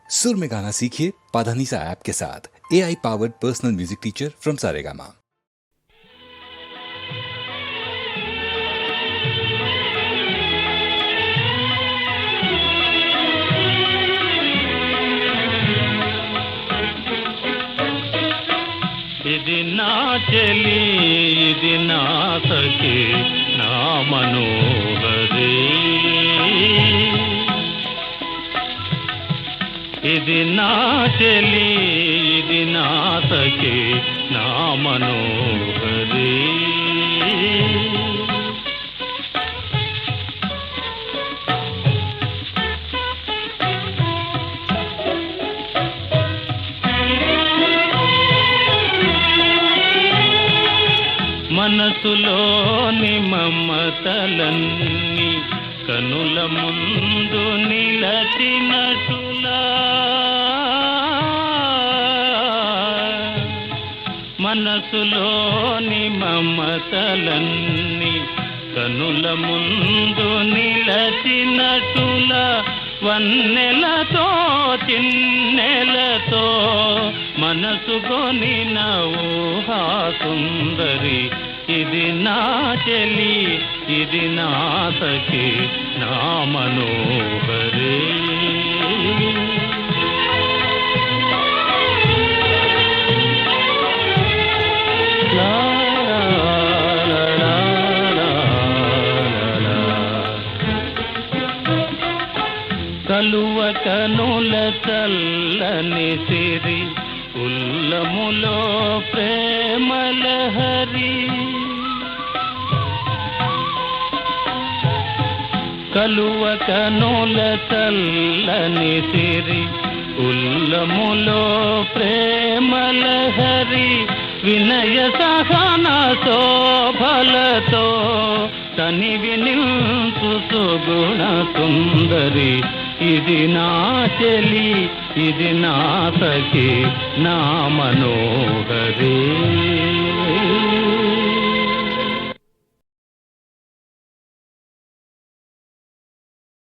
सुर में गाना सीखिए पाधानीसा ऐप के साथ। AI powered personal music teacher from Saregama. ఇది నా చెలి ఇది నా సఖి నా మనోహరి ఇది నా చెలి ఇది నా సఖి నా మనోహరి మనసులోని మమతలన్నీ కనుల ముందు నిలచినటులా మనసులోని మమతలన్నీ కనుల ముందు నిలచినటులా వన్నెలతో చిన్నెలతో మనసు కొనిన ఊహా సుందరి ఇది నా చెలి ఇది నా సఖి నా మనోహరి కలువ కనుల చల్లని సిరి ఉల్లములో ప్రేమలహరి కలువ కనుల చల్లని సిరి ఉల్లములో ప్రేమలహరి వినయ సహన శోభలతో తనివి నిల్సు సుగుణ సుందరి ఇది నా చెలి ఇది నా సఖి నా మనోహరి